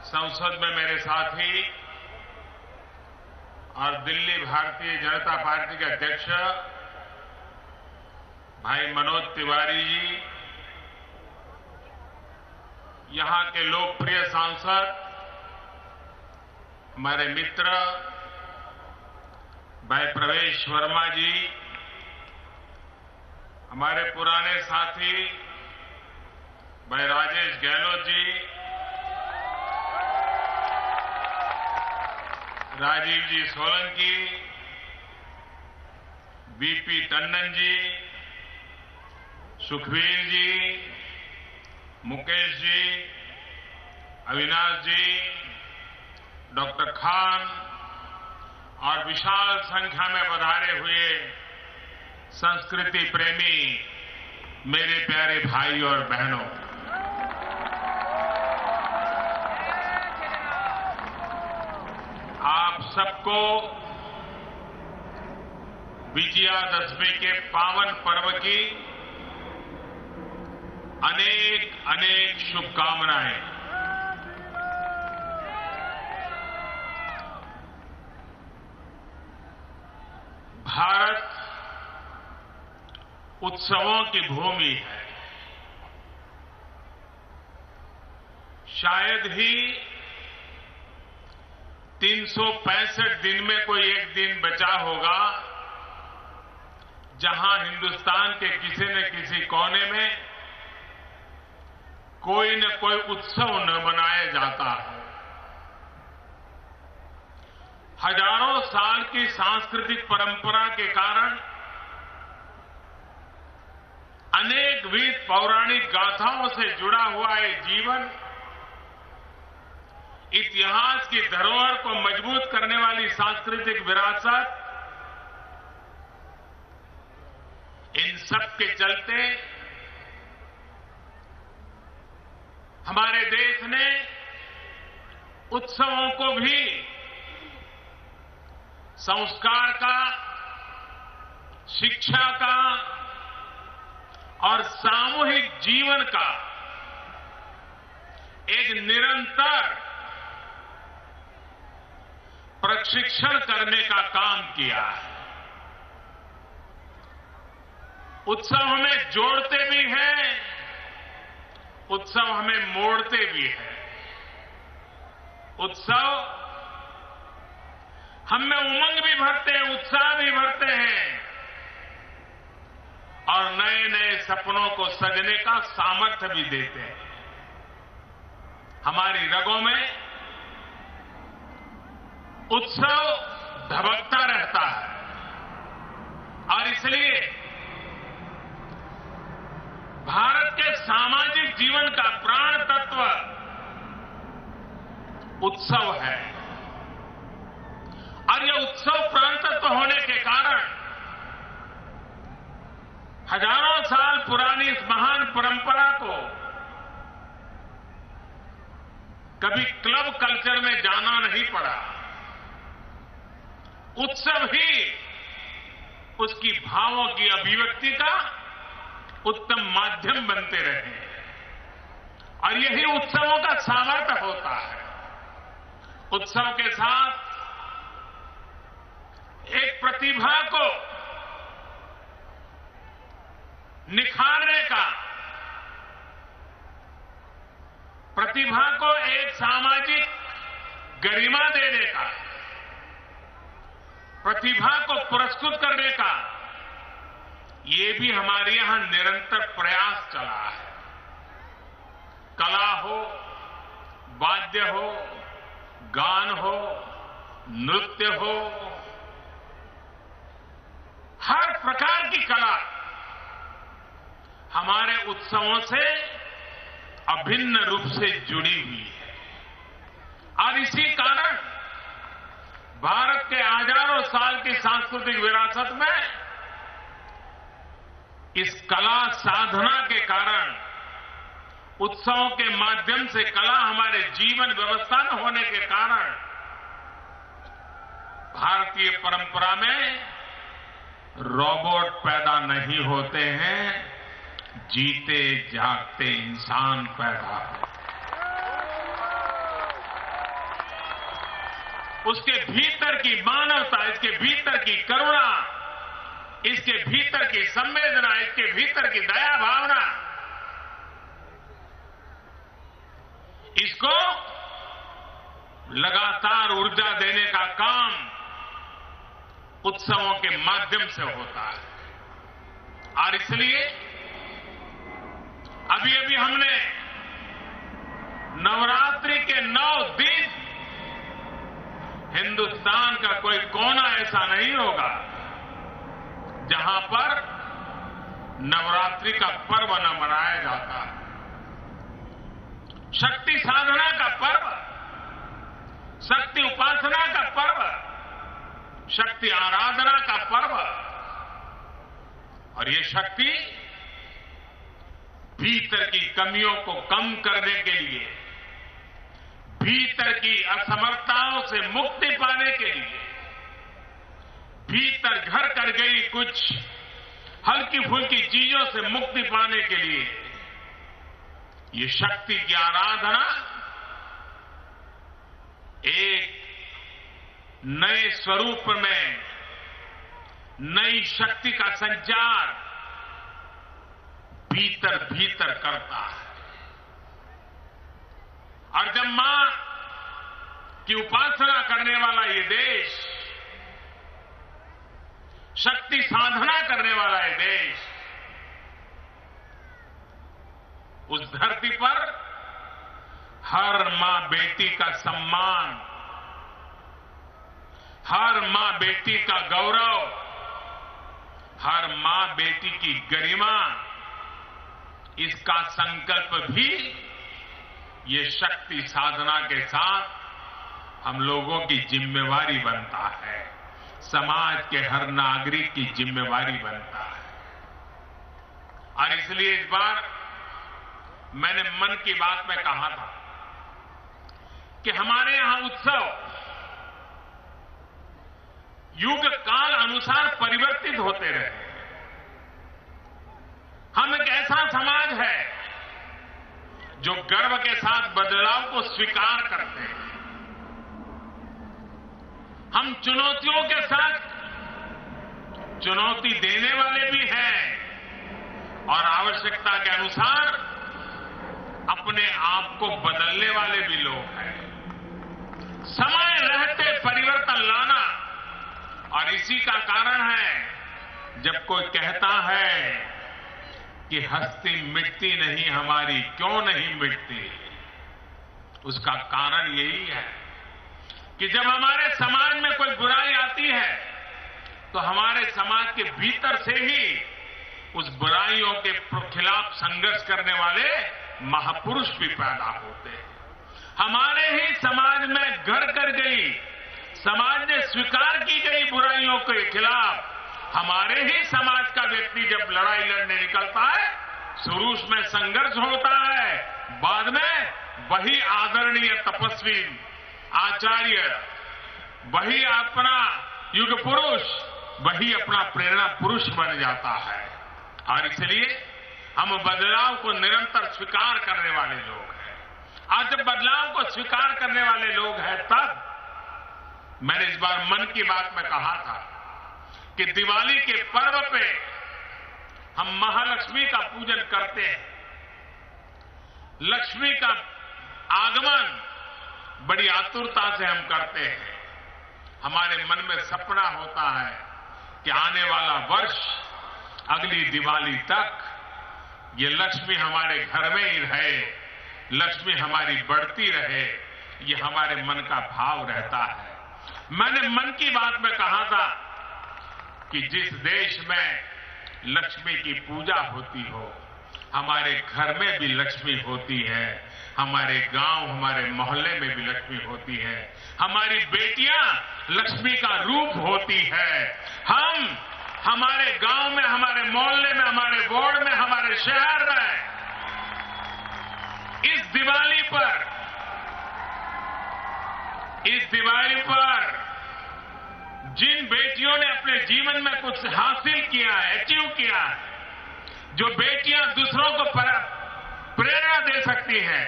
संसद में मेरे साथी और दिल्ली भारतीय जनता पार्टी के अध्यक्ष भाई मनोज तिवारी जी, यहां के लोकप्रिय सांसद हमारे मित्र भाई प्रवेश वर्मा जी, हमारे पुराने साथी भाई राजेश गहलोत जी, राजीव जी सोलंकी, वीपी टंडन जी, सुखबीर जी, मुकेश जी, अविनाश जी, डॉक्टर खान और विशाल संख्या में पधारे हुए संस्कृति प्रेमी मेरे प्यारे भाई और बहनों, आप सबको विजयादशमी के पावन पर्व की अनेक अनेक शुभकामनाएं। भारत उत्सवों की भूमि है। शायद ही 365 दिन में कोई एक दिन बचा होगा जहां हिंदुस्तान के किसी न किसी कोने में कोई न कोई उत्सव न मनाया जाता है। हजारों साल की सांस्कृतिक परंपरा के कारण अनेक विध पौराणिक गाथाओं से जुड़ा हुआ ये जीवन, इतिहास की धरोहर को मजबूत करने वाली सांस्कृतिक विरासत, इन सब के चलते हमारे देश ने उत्सवों को भी संस्कार का, शिक्षा का और सामूहिक जीवन का एक निरंतर प्रशिक्षण करने का काम किया है। उत्सव हमें जोड़ते भी हैं, उत्सव हमें मोड़ते भी हैं। उत्सव हम में उमंग भी भरते हैं, उत्साह भी भरते हैं और नए नए सपनों को सजने का सामर्थ्य भी देते हैं। हमारी रगों में उत्सव धबकता रहता है और इसलिए भारत के सामाजिक जीवन का प्राण तत्व उत्सव है और यह उत्सव प्राण तत्व होने के कारण हजारों साल पुरानी इस महान परंपरा को कभी क्लब कल्चर में जाना नहीं पड़ा। उत्सव ही उसकी भावों की अभिव्यक्ति का उत्तम माध्यम बनते रहे और यही उत्सवों का सामर्थ्य होता है। उत्सव के साथ एक प्रतिभा को निखारने का, प्रतिभा को एक सामाजिक गरिमा देने का, प्रतिभा को पुरस्कृत करने का, ये भी हमारे यहां निरंतर प्रयास चला है। कला हो, वाद्य हो, गान हो, नृत्य हो, हर प्रकार की कला हमारे उत्सवों से अभिन्न रूप से जुड़ी हुई है और इसी कारण भारत के हजारों साल की सांस्कृतिक विरासत में इस कला साधना के कारण, उत्सवों के माध्यम से कला हमारे जीवन व्यवस्था में होने के कारण भारतीय परंपरा में रोबोट पैदा नहीं होते हैं, जीते जागते इंसान पैदा होते हैं। उसके भीतर की मानवता, इसके भीतर की करुणा, इसके भीतर की संवेदना, इसके भीतर की दया भावना, इसको लगातार ऊर्जा देने का काम उत्सवों के माध्यम से होता है। और इसलिए अभी अभी हमने नवरात्रि के 9 दिन, हिंदुस्तान का कोई कोना ऐसा नहीं होगा जहां पर नवरात्रि का पर्व न मनाया जाता है। शक्ति साधना का पर्व, शक्ति उपासना का पर्व, शक्ति आराधना का पर्व। और ये शक्ति भीतर की कमियों को कम करने के लिए, भीतर की असमर्थताओं से मुक्ति पाने के लिए, भीतर घर कर गई कुछ हल्की फुल्की चीजों से मुक्ति पाने के लिए ये शक्ति की आराधना एक नए स्वरूप में नई शक्ति का संचार भीतर भीतर करता है। और जब मां की उपासना करने वाला ये देश, शक्ति साधना करने वाला ये देश, उस धरती पर हर मां बेटी का सम्मान, हर मां बेटी का गौरव, हर मां बेटी की गरिमा, इसका संकल्प भी ये शक्ति साधना के साथ हम लोगों की जिम्मेवारी बनता है, समाज के हर नागरिक की जिम्मेवारी बनता है। और इसलिए इस बार मैंने मन की बात में कहा था कि हमारे यहां उत्सव युग काल अनुसार परिवर्तित होते रहे। हम एक ऐसा समाज है जो गर्व के साथ बदलाव को स्वीकार करते हैं। हम चुनौतियों के साथ चुनौती देने वाले भी हैं और आवश्यकता के अनुसार अपने आप को बदलने वाले भी लोग हैं। समय रहते परिवर्तन लाना, और इसी का कारण है जब कोई कहता है कि हस्ती मिटती नहीं हमारी, क्यों नहीं मिटती, उसका कारण यही है कि जब हमारे समाज में कोई बुराई आती है तो हमारे समाज के भीतर से ही उस बुराइयों के खिलाफ संघर्ष करने वाले महापुरुष भी पैदा होते हैं। हमारे ही समाज में घर कर गई, समाज ने स्वीकार की गई बुराइयों के खिलाफ हमारे ही समाज का व्यक्ति जब लड़ाई लड़ने निकलता है, शुरू में संघर्ष होता है, बाद में वही आदरणीय तपस्वी आचार्य, वही अपना युग पुरुष, वही अपना प्रेरणा पुरुष बन जाता है। और इसलिए हम बदलाव को निरंतर स्वीकार करने वाले लोग हैं। आज जब बदलाव को स्वीकार करने वाले लोग हैं, तब मैंने इस बार मन की बात में कहा था कि दिवाली के पर्व पे हम महालक्ष्मी का पूजन करते हैं। लक्ष्मी का आगमन बड़ी आतुरता से हम करते हैं। हमारे मन में सपना होता है कि आने वाला वर्ष, अगली दिवाली तक ये लक्ष्मी हमारे घर में ही रहे, लक्ष्मी हमारी बढ़ती रहे, ये हमारे मन का भाव रहता है। मैंने मन की बात में कहा था कि जिस देश में लक्ष्मी की पूजा होती हो, हमारे घर में भी लक्ष्मी होती है, हमारे गांव, हमारे मोहल्ले में भी लक्ष्मी होती है, हमारी बेटियां लक्ष्मी का रूप होती है। हम हमारे गांव में, हमारे मोहल्ले में, हमारे वार्ड में, हमारे शहर में इस दिवाली पर जिन बेटियों ने अपने जीवन में कुछ हासिल किया है, अचीव किया है, जो बेटियां दूसरों को प्रेरणा दे सकती हैं,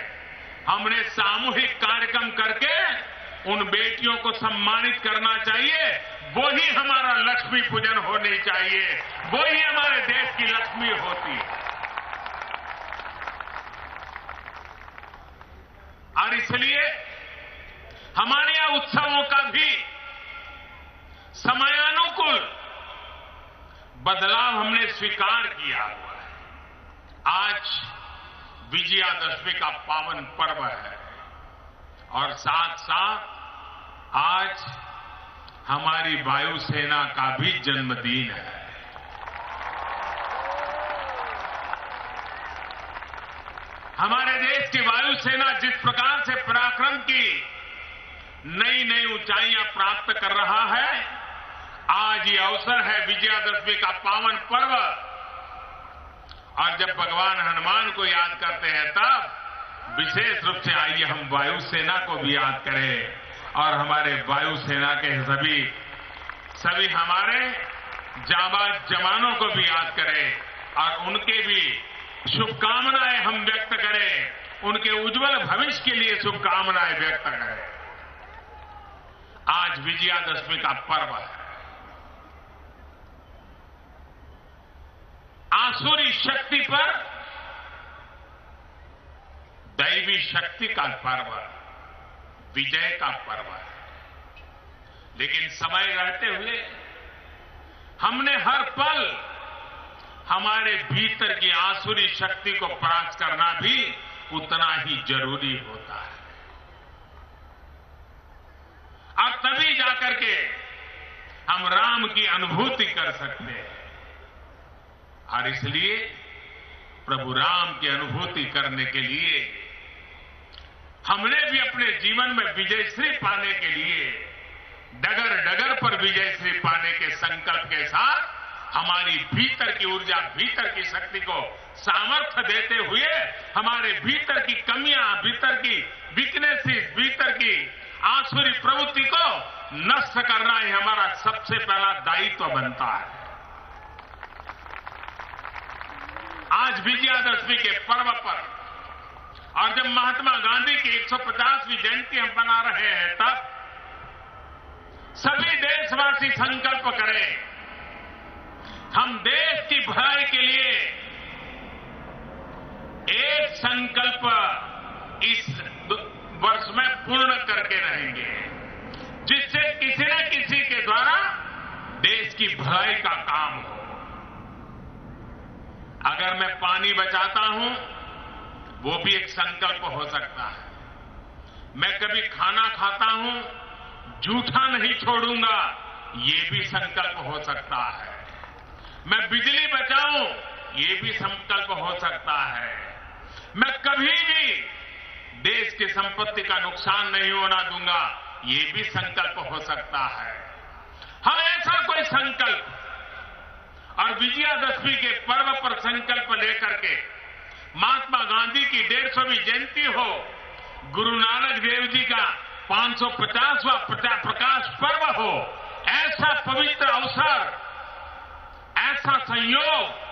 हमने सामूहिक कार्यक्रम करके उन बेटियों को सम्मानित करना चाहिए। वही हमारा लक्ष्मी पूजन होनी चाहिए, वही हमारे देश की लक्ष्मी होती है। और इसलिए हमारे यहां उत्सवों का भी समयानुकूल बदलाव हमने स्वीकार किया हुआ है। आज विजयादशमी का पावन पर्व है और साथ साथ आज हमारी वायुसेना का भी जन्मदिन है। हमारे देश की वायुसेना जिस प्रकार से पराक्रम की नई नई ऊंचाइयां प्राप्त कर रहा है, आज ये अवसर है विजयादशमी का पावन पर्व। और जब भगवान हनुमान को याद करते हैं तब विशेष रूप से आइए हम वायुसेना को भी याद करें और हमारे वायुसेना के सभी हमारे जाबाज जवानों को भी याद करें और उनके भी शुभकामनाएं हम व्यक्त करें, उनके उज्जवल भविष्य के लिए शुभकामनाएं व्यक्त करें। आज विजयादशमी का पर्व है, आसुरी शक्ति पर दैवी शक्ति का पर्व, विजय का पर्व है। लेकिन समय रहते हुए हमने हर पल हमारे भीतर की आसुरी शक्ति को परास्त करना भी उतना ही जरूरी होता है। और तभी जाकर के हम राम की अनुभूति कर सकते हैं। और इसलिए प्रभु राम की अनुभूति करने के लिए हमने भी अपने जीवन में विजयश्री पाने के लिए डगर डगर पर विजयश्री पाने के संकल्प के साथ हमारी भीतर की ऊर्जा, भीतर की शक्ति को सामर्थ्य देते हुए हमारे भीतर की कमियां, भीतर की वीकनेसेस, भीतर की आसुरी प्रवृत्ति को नष्ट करना ही हमारा सबसे पहला दायित्व बनता है। आज विजयादशमी के पर्व पर और जब महात्मा गांधी की 150वीं जयंती हम मना रहे हैं, तब सभी देशवासी संकल्प करें हम देश की भलाई के लिए एक संकल्प इस वर्ष में पूर्ण करके रहेंगे, जिससे किसी न किसी के द्वारा देश की भलाई का काम हो। अगर मैं पानी बचाता हूं, वो भी एक संकल्प हो सकता है। मैं कभी खाना खाता हूं, जूठा नहीं छोड़ूंगा, ये भी संकल्प हो सकता है। मैं बिजली बचाऊं, ये भी संकल्प हो सकता है। मैं कभी भी देश की संपत्ति का नुकसान नहीं होना दूंगा, ये भी संकल्प हो सकता है। हम ऐसा कोई संकल्प और विजयादशमी के पर्व पर संकल्प लेकर के महात्मा गांधी की 150वीं जयंती हो, गुरु नानक देव जी का 550वां प्रकाश पर्व हो, ऐसा पवित्र अवसर, ऐसा संयोग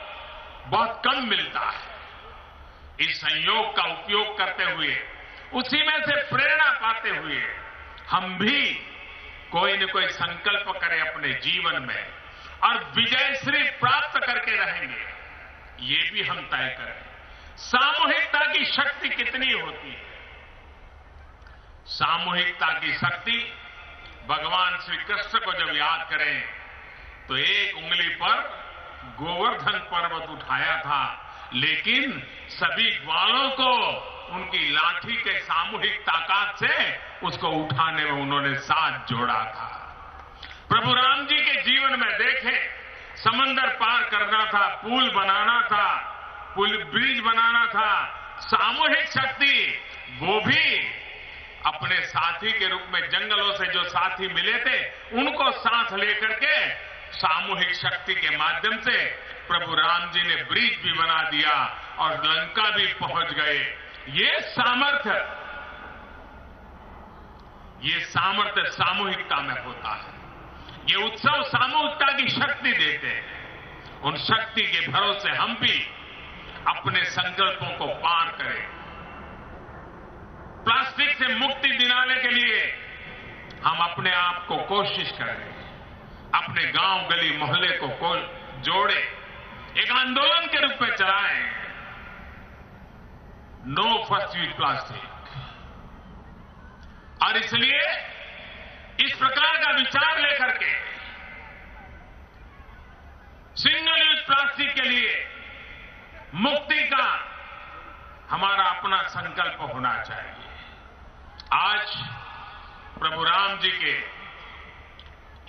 बहुत कम मिलता है। इस संयोग का उपयोग करते हुए, उसी में से प्रेरणा पाते हुए हम भी कोई न कोई संकल्प करें अपने जीवन में और विजयश्री प्राप्त करके रहेंगे, ये भी हम तय करें। सामूहिकता की शक्ति कितनी होती है? सामूहिकता की शक्ति, भगवान श्री कृष्ण को जब याद करें तो एक उंगली पर गोवर्धन पर्वत उठाया था, लेकिन सभी ग्वालों को उनकी लाठी के सामूहिक ताकत से उसको उठाने में उन्होंने साथ जोड़ा था। प्रभु राम जी के जीवन में देखें, समंदर पार करना था, पुल बनाना था, ब्रिज बनाना था, सामूहिक शक्ति, वो भी अपने साथी के रूप में जंगलों से जो साथी मिले थे उनको साथ लेकर के सामूहिक शक्ति के माध्यम से प्रभु राम जी ने ब्रिज भी बना दिया और लंका भी पहुंच गए। ये सामर्थ्य सामूहिकता में होता है। ये उत्सव सामूहिकता की शक्ति देते हैं। उन शक्ति के भरोसे हम भी अपने संकल्पों को पार करें। प्लास्टिक से मुक्ति दिलाने के लिए हम अपने आप को कोशिश करें, अपने गांव गली मोहल्ले को जोड़े, एक आंदोलन के रूप में चलाएं, नो फर्स्ट यूज प्लास्टिक। और इसलिए इस प्रकार का विचार लेकर के सिंगल यूज प्लास्टिक के लिए मुक्ति का हमारा अपना संकल्प होना चाहिए। आज प्रभु राम जी के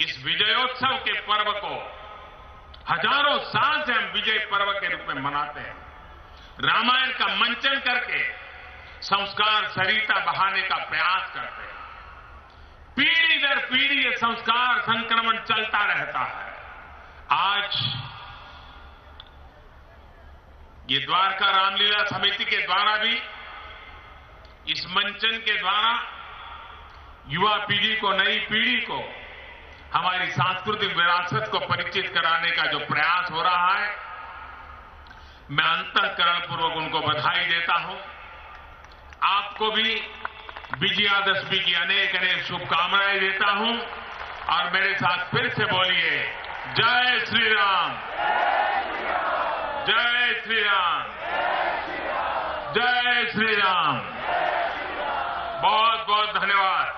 इस विजयोत्सव के पर्व को हजारों साल से हम विजय पर्व के रूप में मनाते हैं। रामायण का मंचन करके संस्कार सरिता बहाने का प्रयास करते हैं। पीढ़ी दर पीढ़ी ये संस्कार संक्रमण चलता रहता है। आज ये द्वारका रामलीला समिति के द्वारा भी इस मंचन के द्वारा युवा पीढ़ी को, नई पीढ़ी को हमारी सांस्कृतिक विरासत को परिचित कराने का जो प्रयास हो रहा है, मैं अंतःकरणपूर्वक उनको बधाई देता हूं। आपको भी विजयादशमी की अनेक अनेक शुभकामनाएं देता हूं। और मेरे साथ फिर से बोलिए, जय श्री राम, जय श्री राम, जय श्री राम। बहुत बहुत धन्यवाद।